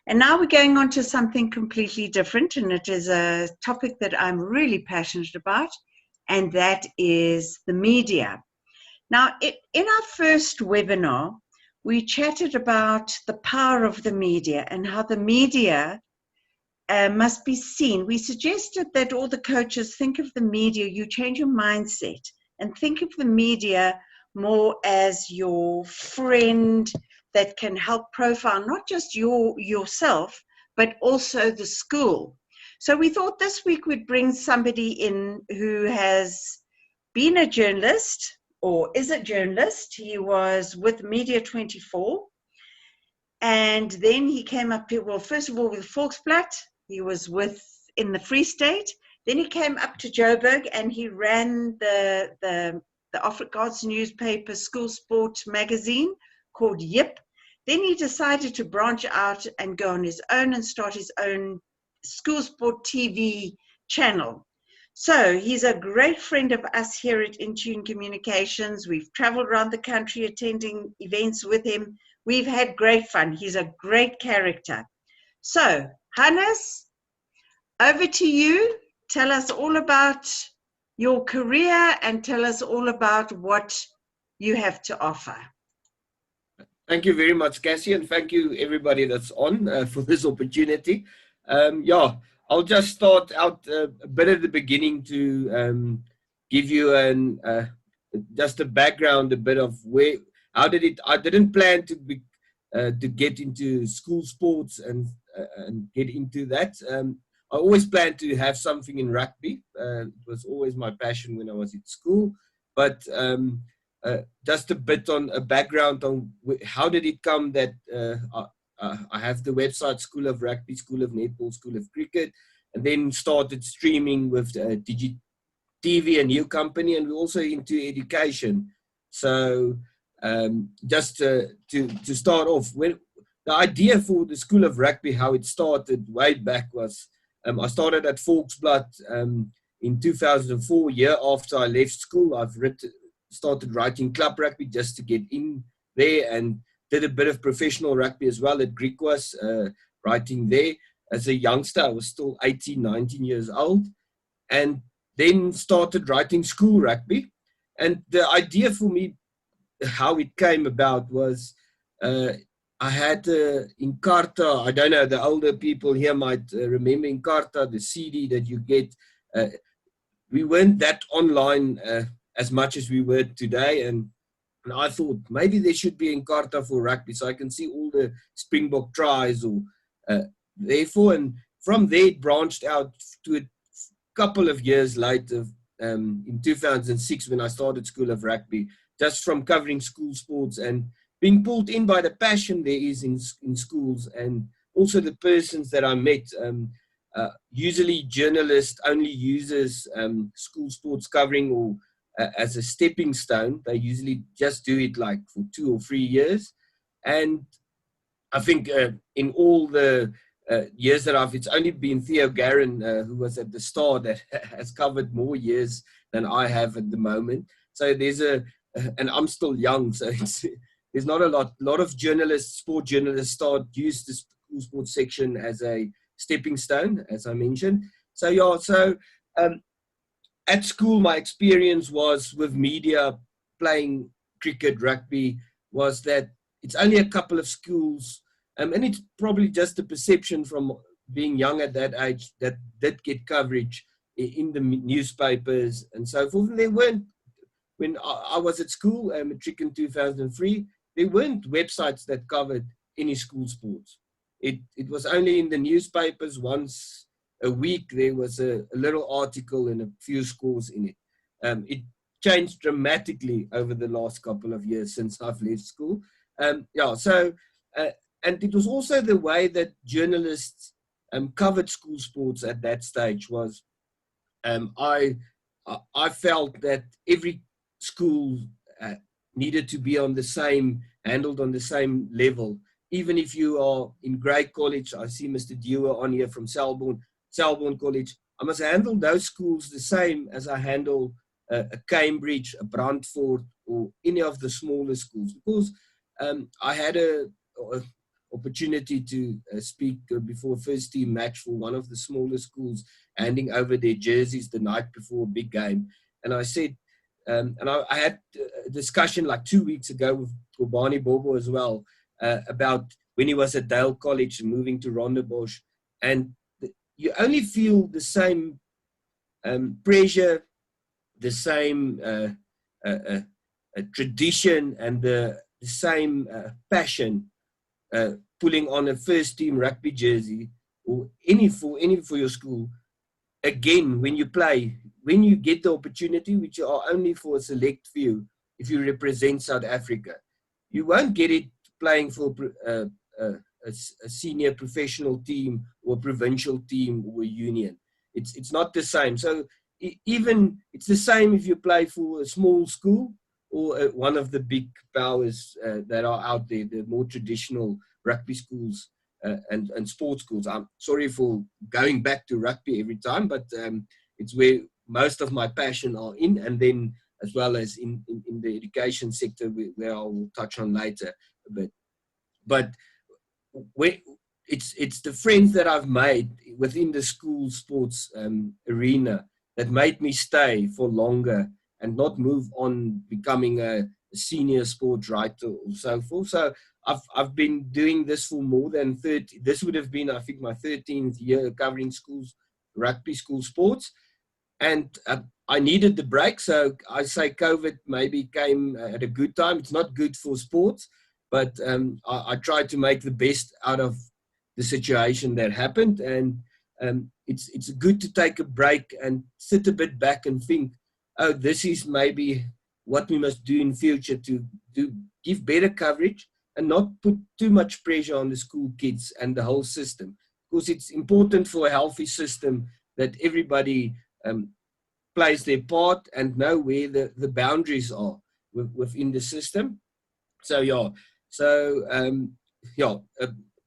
And now we're going on to something completely different, and it is a topic that I'm really passionate about, and that is the media. Now, in our first webinar, we chatted about the power of the media and how the media must be seen. We suggested that all the coaches think of the media, you change your mindset, and think of the media more as your friend that can help profile not just yourself, but also the school. So we thought this week we'd bring somebody in who has been a journalist or is a journalist. He was with Media 24, and then he came up here, well, first of all with Volksblad. He was in the Free State. Then he came up to Joburg and he ran the Afrikaans newspaper school sport magazine called Yip. Then he decided to branch out and go on his own and start his own school sport TV channel. So he's a great friend of us here at Intune Communications. We've traveled around the country attending events with him. We've had great fun. He's a great character. So, Hannes, over to you. Tell us all about your career and tell us all about what you have to offer. Thank you very much, Cassie, and thank you everybody that's on for this opportunity. Yeah, I'll just start out a bit at the beginning to give you just a background, a bit of how did it. I didn't plan to get into school sports and get into that. I always planned to have something in rugby. It was always my passion when I was at school, but just a bit on a background on how did it come that I have the website School of Rugby, School of Netball, School of Cricket, and then started streaming with DigiTV, a new company, and we're also into education. So just to start off, when the idea for the School of Rugby, how it started way back was, I started at Volksblad in 2004, year after I left school. I've started writing club rugby just to get in there, and did a bit of professional rugby as well at Griquas, writing there. As a youngster, I was still 18, 19 years old, and then started writing school rugby. And the idea for me, how it came about was, I had Encarta. I don't know, the older people here might remember Encarta, the CD that you get. We weren't that online as much as we were today, and I thought maybe there should be Encarta for rugby so I can see all the Springbok tries or therefore, and from there it branched out to a couple of years later in 2006 when I started School of Rugby, just from covering school sports and being pulled in by the passion there is in schools, and also the persons that I met. Usually journalists only uses school sports covering or as a stepping stone. They usually just do it like for 2 or 3 years. And I think in all the years that it's only been Theo Garin who was at the start that has covered more years than I have at the moment. So there's and I'm still young, so there's not a lot of journalists, sport journalists use the school sports section as a stepping stone, as I mentioned. So yeah, so at school, my experience was with media, playing cricket, rugby, was that it's only a couple of schools, and it's probably just a perception from being young at that age that did get coverage in the newspapers and so forth. There weren't, when I was at school, matric in 2003, there weren't websites that covered any school sports. It was only in the newspapers once a week. There was a little article and a few scores in it. It changed dramatically over the last couple of years since I've left school. Yeah, so, and it was also the way that journalists covered school sports at that stage was, I felt that every school needed to be handled on the same level. Even if you are in grade college, I see Mr. Dewar on here from Selborne College, I must handle those schools the same as I handle a Cambridge, a Brantford, or any of the smaller schools, because I had opportunity to speak before first team match for one of the smaller schools, handing over their jerseys the night before a big game. And I said, I had a discussion like 2 weeks ago with Kobani Bobo as well, about when he was at Dale College and moving to Rondebosch. And you only feel the same pressure, the same tradition, and the same passion pulling on a first team rugby jersey or any for your school. Again, when you play, when you get the opportunity, which are only for a select few, if you represent South Africa, you won't get it playing for a senior professional team or provincial team or a union. It's not the same. So even it's the same if you play for a small school or one of the big powers that are out there, the more traditional rugby schools and sports schools. I'm sorry for going back to rugby every time, but it's where most of my passion are in, and then as well as in the education sector, where I will touch on later a bit. But it's the friends that I've made within the school sports arena that made me stay for longer and not move on becoming a senior sports writer or so forth. So I've been doing this for more than 30. This would have been, I think, my 13th year covering schools, rugby school sports. And I needed the break. So I say COVID maybe came at a good time. It's not good for sports, but I tried to make the best out of the situation that happened. And it's good to take a break and sit a bit back and think, oh, this is maybe what we must do in future to give better coverage and not put too much pressure on the school kids and the whole system. Because it's important for a healthy system that everybody plays their part and know where the boundaries are within the system. So,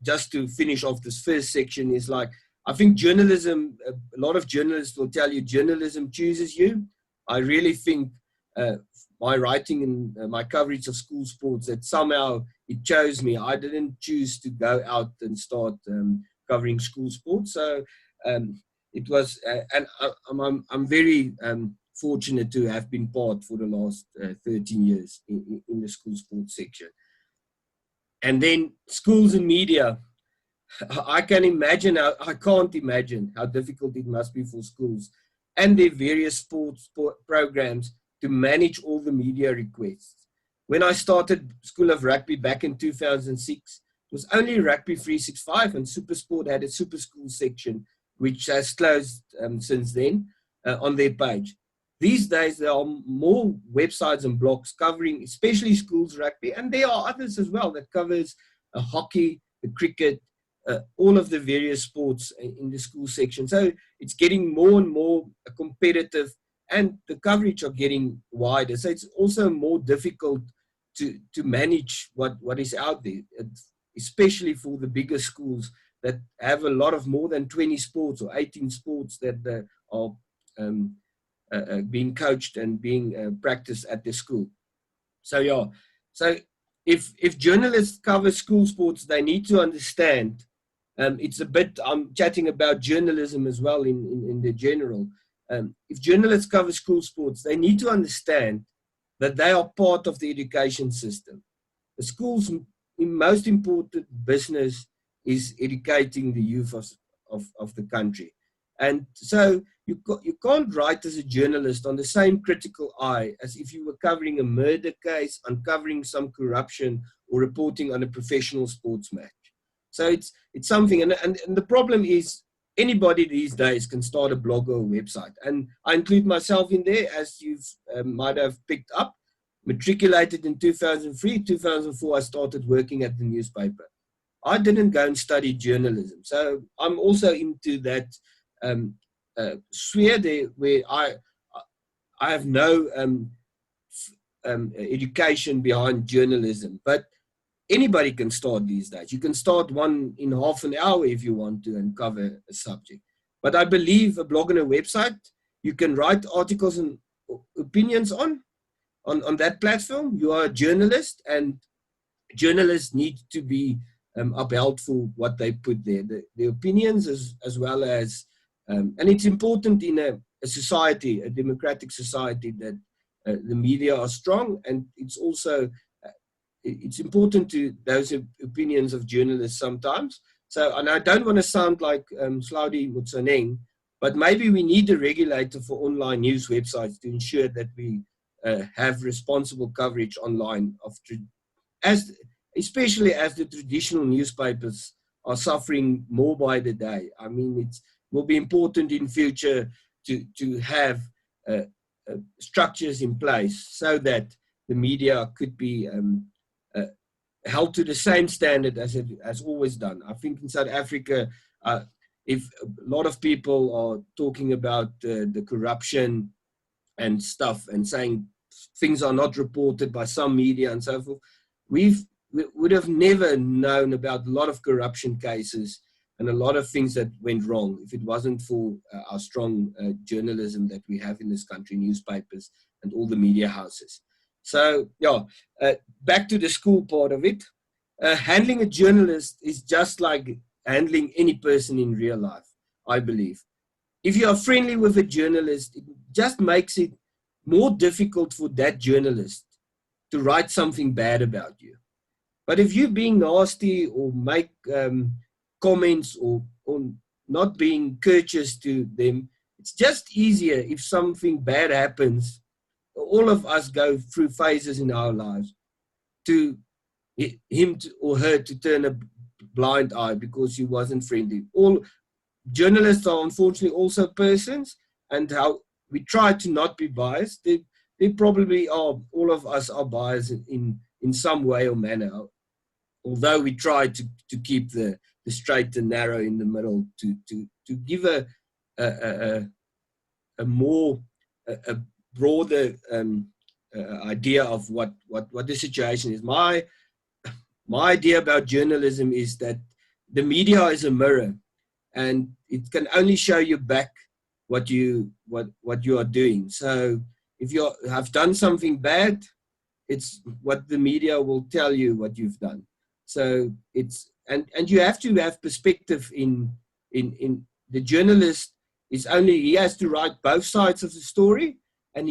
just to finish off this first section is like, I think journalism, a lot of journalists will tell you journalism chooses you. I really think my writing and my coverage of school sports, that somehow it chose me. I didn't choose to go out and start covering school sports. So it was, and I'm very fortunate to have been part for the last 13 years in the school sports section. And then schools and media. I can't imagine how difficult it must be for schools and their various sports programs to manage all the media requests. When I started School of Rugby back in 2006, it was only Rugby 365, and SuperSport had a Super School section, which has closed since then on their page. These days, there are more websites and blogs covering, especially schools rugby, and there are others as well that covers hockey, the cricket, all of the various sports in the school section. So it's getting more and more competitive, and the coverage are getting wider. So it's also more difficult to manage what is out there, especially for the bigger schools that have a lot of more than 20 sports or 18 sports that are being coached and being practiced at the school. So if journalists cover school sports, they need to understand. It's a bit, I'm chatting about journalism as well in the general. If journalists cover school sports, they need to understand that they are part of the education system. The school's most important business is educating the youth of the country. And so you can't write as a journalist on the same critical eye as if you were covering a murder case, uncovering some corruption, or reporting on a professional sports match. So it's something, and the problem is anybody these days can start a blog or a website. And I include myself in there, as you might have picked up. Matriculated in 2003, 2004, I started working at the newspaper. I didn't go and study journalism. So I'm also into that sphere there where I have no education behind journalism. But anybody can start these days. You can start one in half an hour if you want to and cover a subject. But I believe a blog and a website, you can write articles and opinions on that platform. You are a journalist, and journalists need to be upheld for what they put there, the opinions as well as, and it's important in a society, a democratic society, that the media are strong, and it's also it's important to those opinions of journalists sometimes. So, and I don't want to sound like Slaudi Mutsaneng, but maybe we need a regulator for online news websites to ensure that we have responsible coverage online of especially as the traditional newspapers are suffering more by the day. I mean, it will be important in future to have structures in place so that the media could be uh, held to the same standard as it has always done. I think in South Africa, if a lot of people are talking about the corruption and stuff and saying things are not reported by some media and so forth, we would have never known about a lot of corruption cases and a lot of things that went wrong if it wasn't for our strong journalism that we have in this country, newspapers and all the media houses. So, yeah, back to the school part of it. Handling a journalist is just like handling any person in real life, I believe. If you are friendly with a journalist, it just makes it more difficult for that journalist to write something bad about you. But if you're being nasty or make comments or not being courteous to them, it's just easier if something bad happens. All of us go through phases in our lives to him or her to turn a blind eye because he wasn't friendly. All journalists are unfortunately also persons, and how we try to not be biased. They probably are, all of us are biased in some way or manner, although we try to keep the straight and narrow in the middle to give a more a broader idea of what the situation is. My idea about journalism is that the media is a mirror, and it can only show you back what you are doing. So if you have done something bad, it's what the media will tell you what you've done. So it's and you have to have perspective in the journalist is only, he has to write both sides of the story, and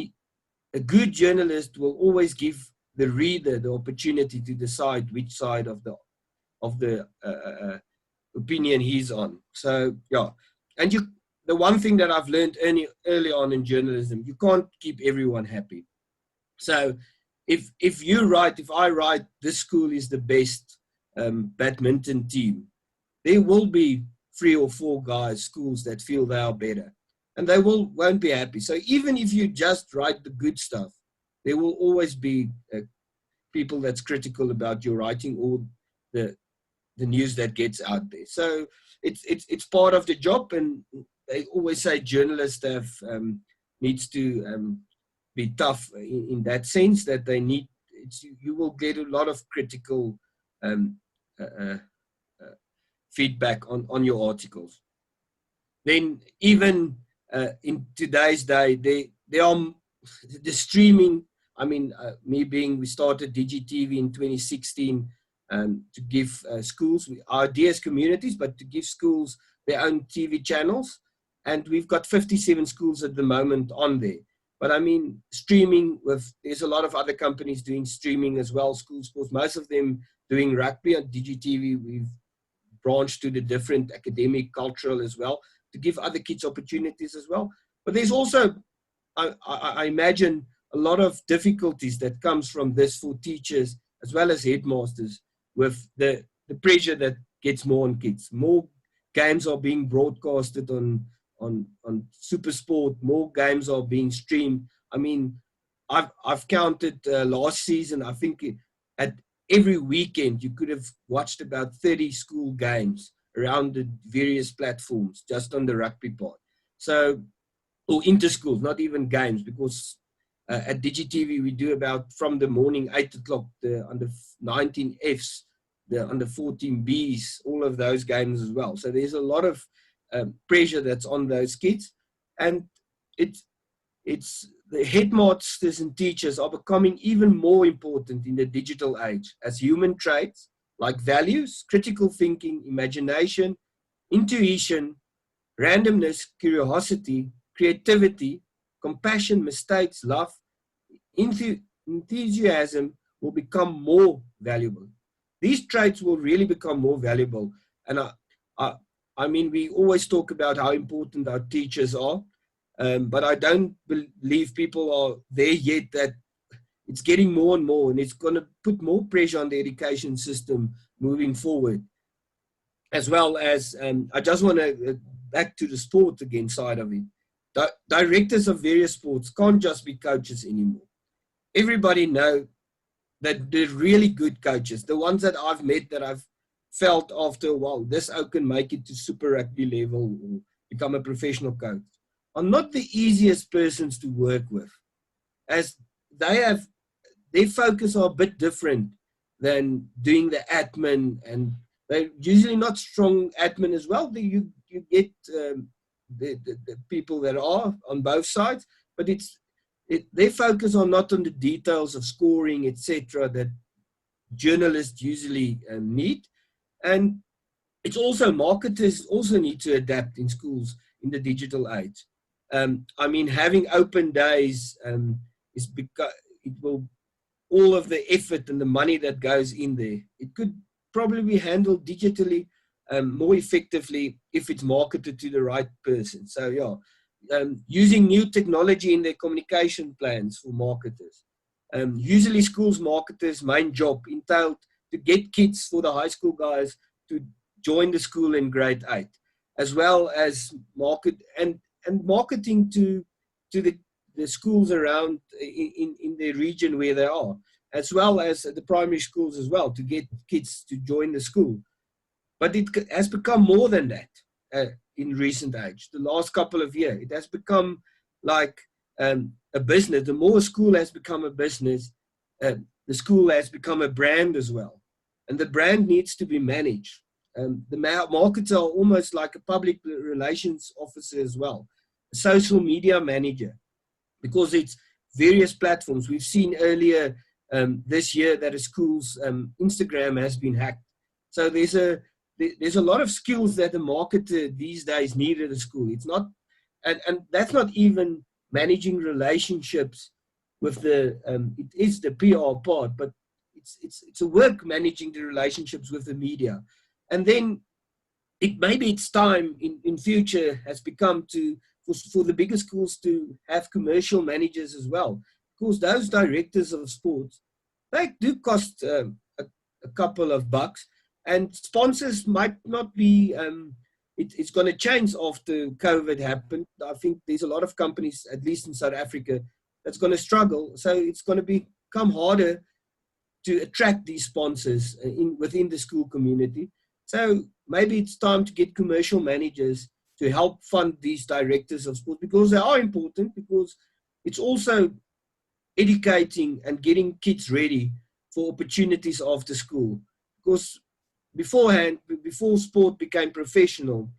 a good journalist will always give the reader the opportunity to decide which side of the opinion he's on. So yeah, and the one thing that I've learned early on in journalism, you can't keep everyone happy. So if I write this school is the best badminton team, there will be 3 or 4 schools that feel they are better, and they won't be happy. So even if you just write the good stuff, there will always be people that's critical about your writing or the news that gets out there. So it's part of the job, and they always say journalists needs to be tough in that sense, that they need. You will get a lot of critical feedback on your articles. Then even in today's day, they are the streaming. I mean, we started DigiTV in 2016 to give schools, our ideas communities, but to give schools their own TV channels. And we've got 57 schools at the moment on there. But I mean, streaming there's a lot of other companies doing streaming as well, school sports, most of them doing rugby. On DigiTV, we've branched to the different academic, cultural as well, to give other kids opportunities as well. But there's also, I imagine, a lot of difficulties that comes from this for teachers as well as headmasters, with the pressure that gets more on kids. More games are being broadcasted on Super Sport. More games are being streamed. I mean, I've counted last season. I think at every weekend you could have watched about 30 school games around the various platforms just on the rugby part. So, or inter-schools, not even games, because at DigiTV we do about from the morning 8 o'clock the under 19 Fs, the under 14 Bs, all of those games as well. So there's a lot of pressure that's on those kids, and it's the headmasters and teachers are becoming even more important in the digital age as human traits, like values, critical thinking, imagination, intuition, randomness, curiosity, creativity, compassion, mistakes, love, enthusiasm will become more valuable. These traits will really become more valuable. And I, I mean, we always talk about how important our teachers are, but I don't believe people are there yet, that it's getting more and more, and it's going to put more pressure on the education system moving forward. As well as, I just want to, back to the sport again side of it. Directors of various sports can't just be coaches anymore. Everybody know that they're really good coaches. The ones that I've met, that I've felt after a while, this oak can make it to super rugby level or become a professional coach, are not the easiest persons to work with, as they have, their focus are a bit different than doing the admin, and they're usually not strong admin as well. You get the people that are on both sides, but their focus are not on the details of scoring, etc., that journalists usually need. And it's also, marketers also need to adapt in schools in the digital age. I mean, having open days is because it will, all of the effort and the money that goes in there, it could probably be handled digitally more effectively if it's marketed to the right person. So yeah, using new technology in their communication plans for marketers. Usually schools marketers' main job entailed to get kids, for the high school guys, to join the school in grade 8, as well as marketing to the schools around in the region where they are, as well as the primary schools as well, to get kids to join the school. But it has become more than that in recent age. The last couple of years, it has become like a business. The more a school has become a business, the school has become a brand as well. And the brand needs to be managed. The marketers are almost like a public relations officer as well, a social media manager, because it's various platforms. We've seen earlier this year that a school's Instagram has been hacked. So there's a lot of skills that the marketer these days need at a school. It's not, and that's not even managing relationships with the, it is the PR part, but it's a work managing the relationships with the media. And then maybe it's time in future has become for the bigger schools to have commercial managers as well, because those directors of sports, they do cost a couple of bucks, and sponsors might not be, it's going to change after COVID happened. I think there's a lot of companies, at least in South Africa, that's going to struggle. So it's going to become harder to attract these sponsors within the school community. So maybe it's time to get commercial managers to help fund these directors of sports, because they are important, because it's also educating and getting kids ready for opportunities after school. Because beforehand, before sport became professional,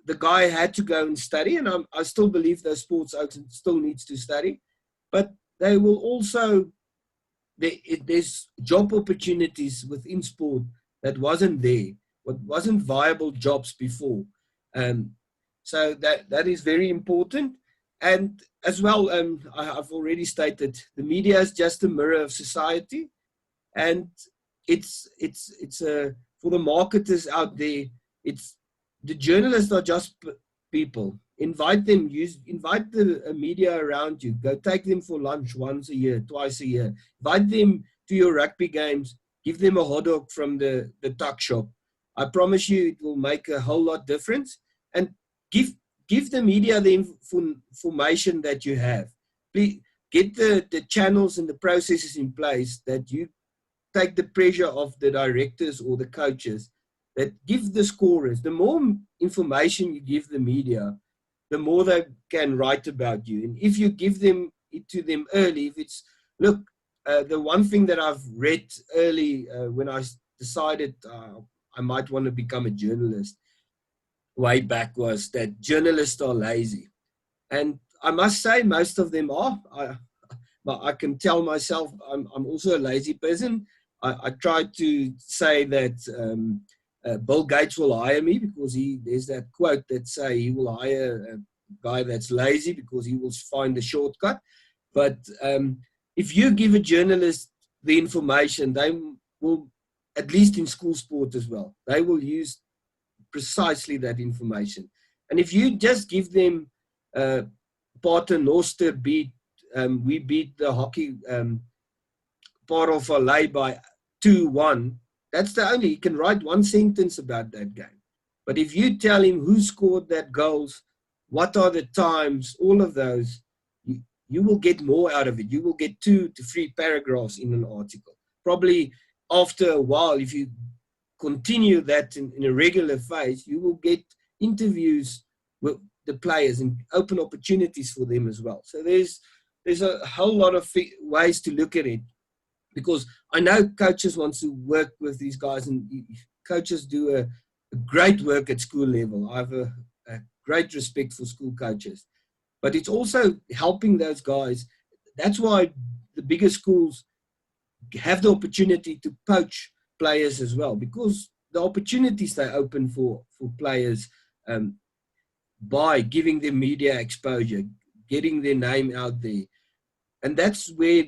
the guy had to go and study, and I still believe those sports still needs to study, but they will also, there's job opportunities within sport that wasn't there, what wasn't viable jobs before. So that is very important. And as well, I've already stated, the media is just a mirror of society, and it's for the marketers out there, it's, the journalists are just people. Invite them, invite the media around you. Go take them for lunch once a year, twice a year. Invite them to your rugby games. Give them a hot dog from the tuck shop. I promise you it will make a whole lot difference. And give the media the information that you have. Please get the channels and the processes in place that you take the pressure of the directors or the coaches, that give the scorers. The more information you give the media, the more they can write about you. And if you give them it to them early, if it's, look, the one thing that I've read early when I decided I might want to become a journalist way back, was that journalists are lazy. And I must say most of them are. I can tell myself I'm also a lazy person. I try to say that Bill Gates will hire me because there's that quote that say he will hire a guy that's lazy because he will find a shortcut. But if you give a journalist the information, they will, at least in school sport as well, they will use precisely that information. And if you just give them Pater Noster beat, we beat the hockey part of LA by 2-1, that's the only, he can write one sentence about that game. But if you tell him who scored that goals, what are the times, all of those, you will get more out of it. You will get 2 to 3 paragraphs in an article. Probably after a while, if you continue that in a regular phase, you will get interviews with the players and open opportunities for them as well. So there's a whole lot of ways to look at it, because I know coaches want to work with these guys, and coaches do a great work at school level. I have a great respect for school coaches, but it's also helping those guys. That's why the bigger schools have the opportunity to poach players as well, because the opportunities they open for players by giving them media exposure, getting their name out there. And that's where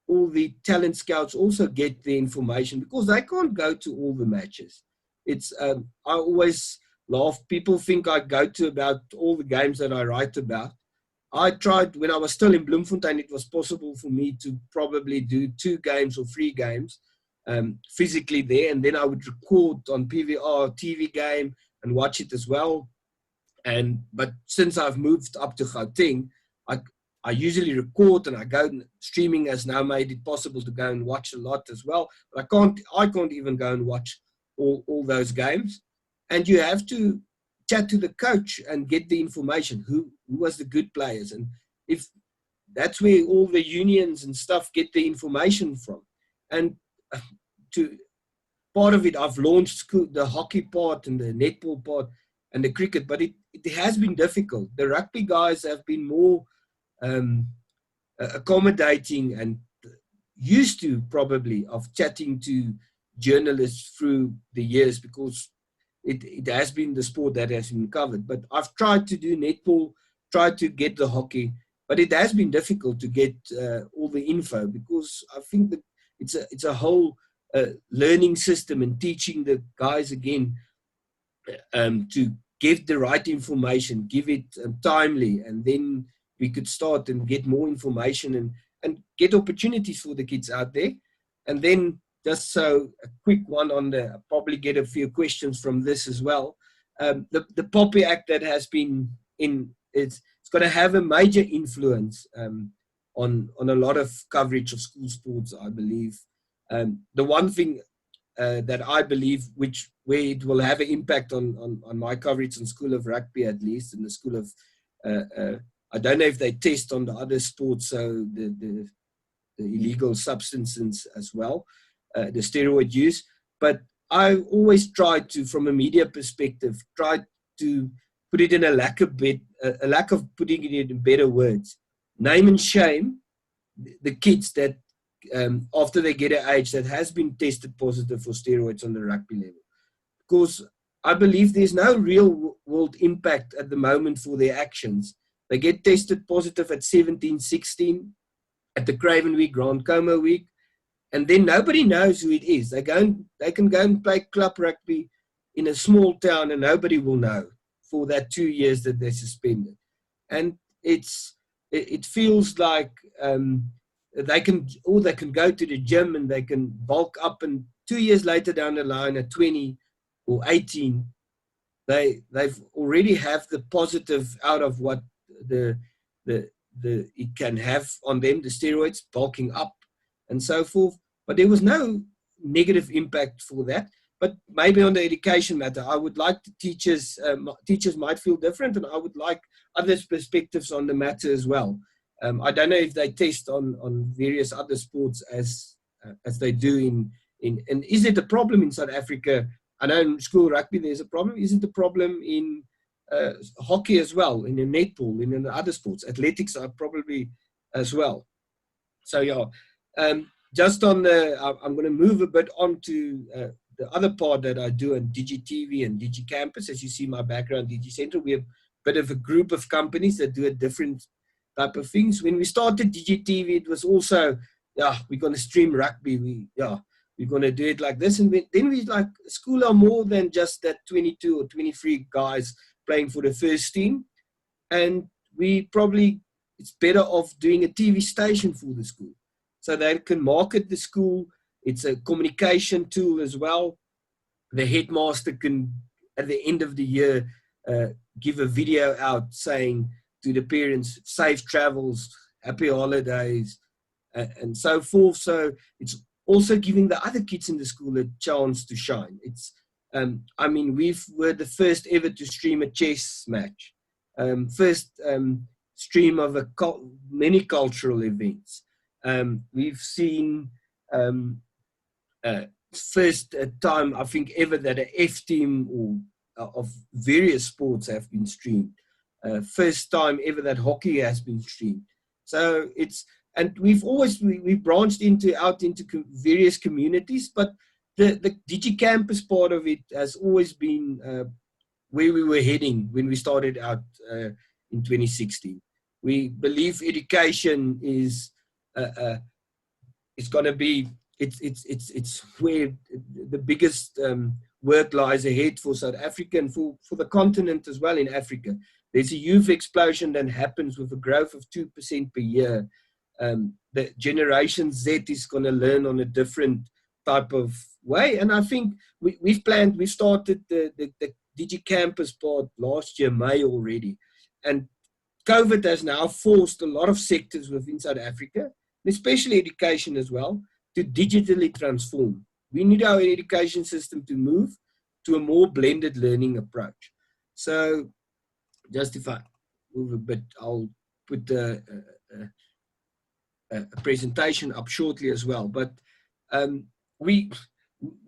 all the talent scouts also get the information, because they can't go to all the matches. It's I always laugh. People think I go to about all the games that I write about. I tried, when I was still in Bloemfontein, it was possible for me to probably do 2 games or 3 games physically there, and then I would record on PVR TV game and watch it as well. But since I've moved up to Gauteng, I usually record, and I go streaming has now made it possible to go and watch a lot as well. But I can't even go and watch all those games. And you have to chat to the coach and get the information, who was the good players. And if that's where all the unions and stuff get the information from. And to part of it, I've launched the hockey part and the netball part and the cricket, but it has been difficult. The rugby guys have been more accommodating and used to probably of chatting to journalists through the years, because it has been the sport that has been covered. But I've tried to do netball, tried to get the hockey, but it has been difficult to get all the info, because I think that it's a whole learning system, and teaching the guys again to give the right information, give it timely, and then we could start and get more information and get opportunities for the kids out there. And then just so a quick one on I'll probably get a few questions from this as well. The POPI Act that has been it's going to have a major influence on a lot of coverage of school sports, I believe. The one thing that I believe where it will have an impact on my coverage on School of Rugby, at least, in the School of I don't know if they test on the other sports, so the illegal substances as well, the steroid use. But I always try to, from a media perspective, try to put it in a lack of putting it in better words. Name and shame the kids that after they get an age that has been tested positive for steroids on the rugby level, because I believe there's no real world impact at the moment for their actions. They get tested positive at 17, 16, at the Craven Week, Grand Como Week, and then nobody knows who it is. They can go and play club rugby in a small town, and nobody will know for that 2 years that they're suspended. And it feels like they can go to the gym and they can bulk up, and 2 years later down the line at 20 or 18, they've already have the positive out of what it can have on them, the steroids, bulking up and so forth. But there was no negative impact for that. But maybe on the education matter, I would like the teachers might feel different, and I would like others' perspectives on the matter as well. I don't know if they test on various other sports as they do and is it a problem in South Africa? I know in school rugby there's a problem. Is it a problem in hockey as well, in the netball, in the other sports? Athletics are probably as well. So yeah, just on the, I'm going to move a bit on to the other part that I do on DigiTV and DigiCampus. As you see my background, DigiCentral, we have a bit of a group of companies that do a different type of things. When we started DigiTV, it was also, yeah, we're going to stream rugby. We're going to do it like this. And then we like, school are more than just that 22 or 23 guys playing for the first team. And we probably, it's better off doing a TV station for the school, so they can market the school. It's a communication tool as well. The headmaster can, at the end of the year, give a video out saying to the parents, safe travels, happy holidays, and so forth. So it's also giving the other kids in the school a chance to shine. It's, I mean, we're the first ever to stream a chess match. First stream of many cultural events. We've seen first time, I think, ever that an F team or of various sports have been streamed. First time ever that hockey has been streamed. So it's, and we've always, we branched out into various communities, but the DigiCampus part of it has always been where we were heading when we started out in 2016. We believe education is it's going to be, it's where the biggest work lies ahead for South Africa and for the continent as well. In Africa, there's a youth explosion that happens with a growth of 2% per year. The Generation Z is going to learn on a different type of way, and I think we started the DigiCampus part last year, May already, and COVID has now forced a lot of sectors within South Africa, especially education as well, to digitally transform. We need our education system to move to a more blended learning approach. So just if I move a bit, I'll put a presentation up shortly as well. But we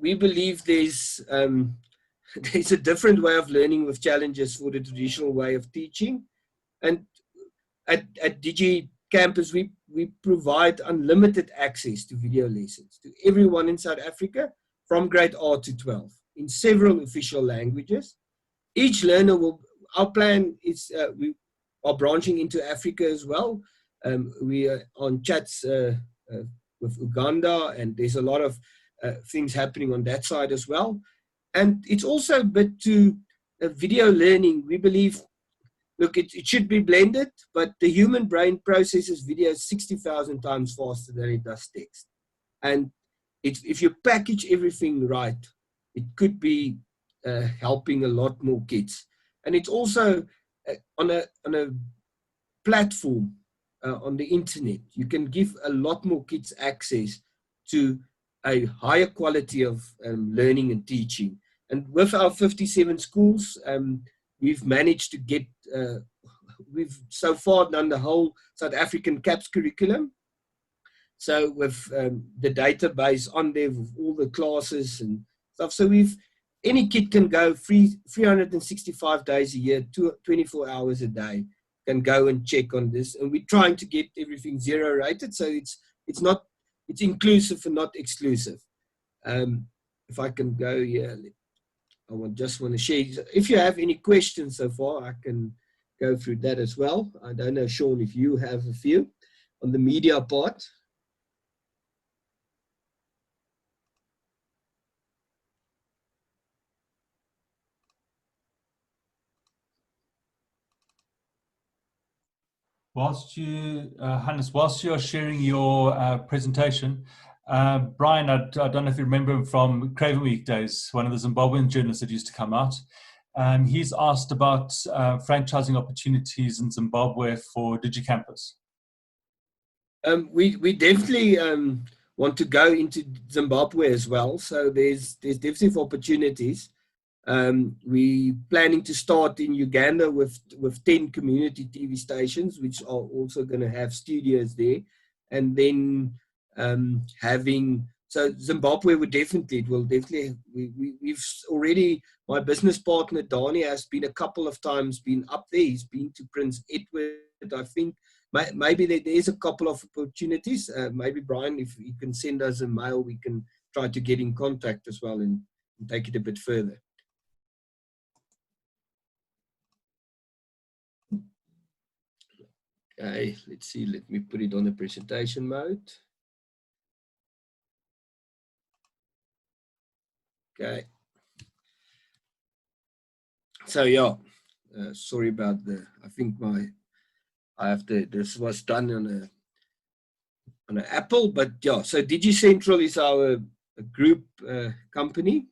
believe there's a different way of learning with challenges for the traditional way of teaching. And at DigiCampus, we provide unlimited access to video lessons to everyone in South Africa from grade R to 12 in several official languages. Each learner will, our plan is we are branching into Africa as well. We are on chats with Uganda, and there's a lot of things happening on that side as well. And it's also a bit to video learning. We believe, look, it should be blended, but the human brain processes video 60,000 times faster than it does text. And if you package everything right, it could be helping a lot more kids. And it's also on a platform on the internet. You can give a lot more kids access to a higher quality of learning and teaching. And with our 57 schools, we've managed to get, we've so far done the whole South African CAPS curriculum. So with the database on there with all the classes and stuff. So any kid can go 365 days a year, 24 hours a day, can go and check on this. And we're trying to get everything 0 rated. So it's inclusive and not exclusive. If I can go here, just want to share. If you have any questions so far, I can go through that as well. I don't know, Sean, if you have a few on the media part. Whilst you, Hannes, whilst you're sharing your presentation, Brian, I don't know if you remember from Craven Week days, one of the Zimbabwean journalists that used to come out. He's asked about franchising opportunities in Zimbabwe for DigiCampus. We definitely want to go into Zimbabwe as well. So there's definitely opportunities. We're planning to start in Uganda with 10 community TV stations, which are also going to have studios there. And then so Zimbabwe we've already, my business partner, Dani, has been a couple of times been up there. He's been to Prince Edward, I think, maybe there is a couple of opportunities. Maybe Brian, if you can send us a mail, we can try to get in contact as well and take it a bit further. Okay, let's see. Let me put it on the presentation mode. Okay. So yeah, sorry about the. I think this was done on an Apple, but yeah. So DigiCentral is our group company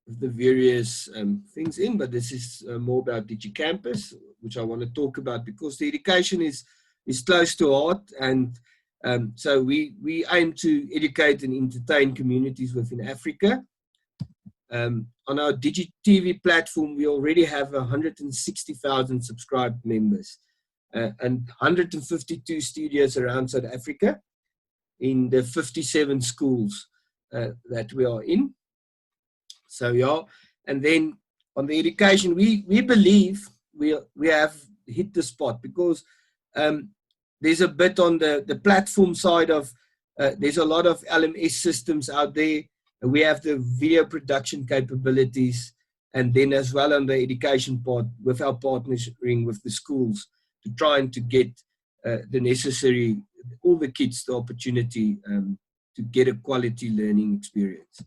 with the various things in, but this is more about DigiCampus, which I want to talk about because the education is close to heart, and so we aim to educate and entertain communities within Africa. On our DigiTV platform, we already have 160,000 subscribed members and 152 studios around South Africa in the 57 schools that we are in. So yeah, and then on the education, we believe we have hit the spot because there's a bit on the platform side of there's a lot of LMS systems out there. We have the video production capabilities, and then as well on the education part with our partnering with the schools to try and to get the necessary, all the kids the opportunity to get a quality learning experience.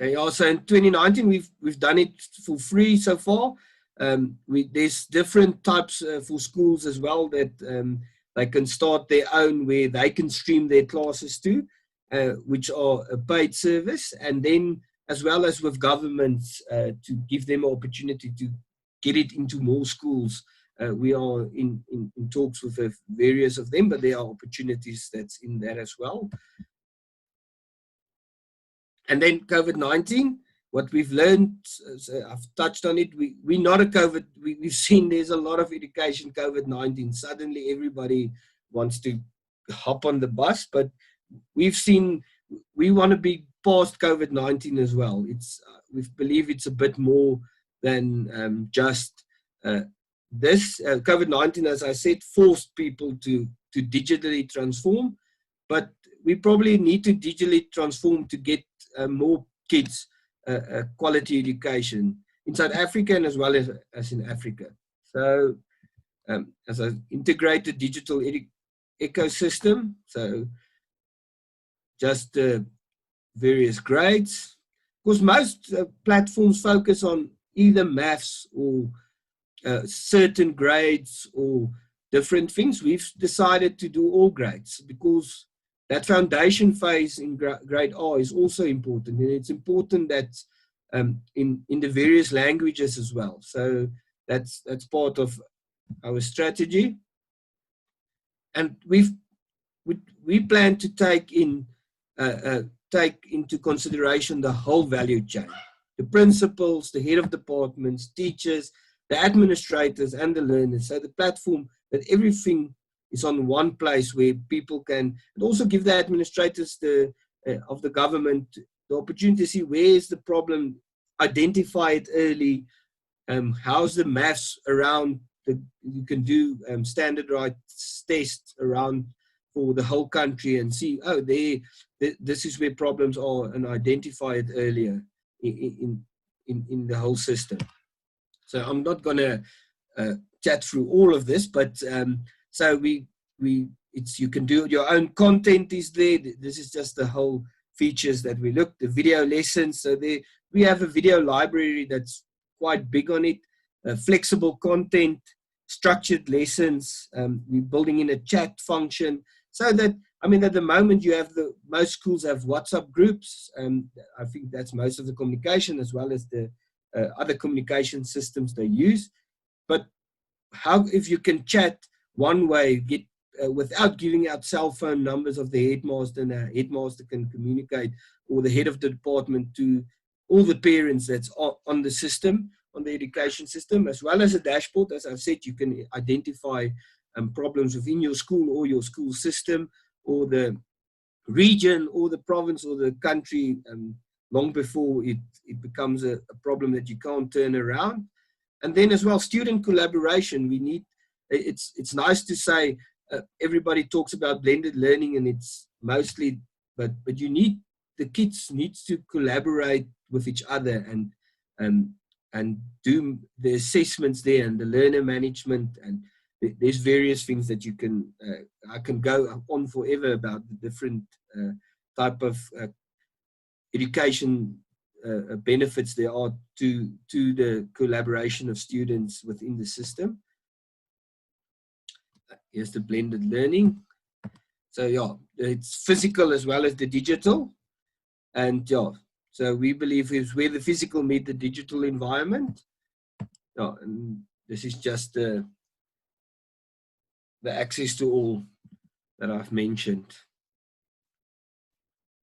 Okay, also in 2019, we've done it for free so far. There's different types for schools as well that they can start their own where they can stream their classes to, which are a paid service, and then as well as with governments to give them an opportunity to get it into more schools. We are in talks with various of them, but there are opportunities that's in that as well. And then COVID-19, what we've learned, I've touched on it, we're not a COVID, we've seen there's a lot of education COVID-19. Suddenly everybody wants to hop on the bus, but we've seen, we want to be past COVID-19 as well. We believe it's a bit more than just this. COVID-19, as I said, forced people to digitally transform, but we probably need to digitally transform to get more kids quality education in South Africa and as well as in Africa. So as an integrated digital ecosystem, so just various grades, because most platforms focus on either maths or certain grades or different things. We've decided to do all grades because that foundation phase in grade R is also important, and it's important that in the various languages as well. So that's part of our strategy, and we plan to take into consideration the whole value chain: the principals, the head of departments, teachers, the administrators, and the learners. So the platform that everything is on one place where people can, and also give the administrators of the government the opportunity to see where is the problem, identify it early, how's the maths around, you can do standardized tests around for the whole country and see, oh, this is where problems are, and identify it earlier in the whole system. So I'm not going to chat through all of this, but so you can do your own content is there. This is just the whole features that we look, the video lessons. So we have a video library that's quite big on it, flexible content, structured lessons. We're building in a chat function so that, I mean, at the moment you have most schools have WhatsApp groups. I think that's most of the communication as well as the other communication systems they use. But how, if you can chat one way, without giving out cell phone numbers of the headmaster, and a headmaster can communicate, or the head of the department, to all the parents that's on the system, on the education system, as well as a dashboard. As I've said, you can identify problems within your school or your school system or the region or the province or the country long before it becomes a problem that you can't turn around. And then as well, student collaboration. We need, it's nice to say everybody talks about blended learning, and it's mostly, but you need, the kids needs to collaborate with each other and do the assessments there and the learner management, and there's various things that you can, I can go on forever about the different type of education benefits there are to the collaboration of students within the system. Here's the blended learning. So yeah, it's physical as well as the digital. And yeah, so we believe is where the physical meet the digital environment. Yeah, and this is just the access to all that I've mentioned.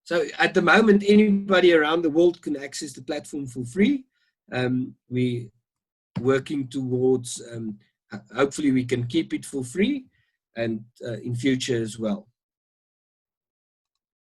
So at the moment, anybody around the world can access the platform for free. We're working towards, hopefully we can keep it for free and in future as well.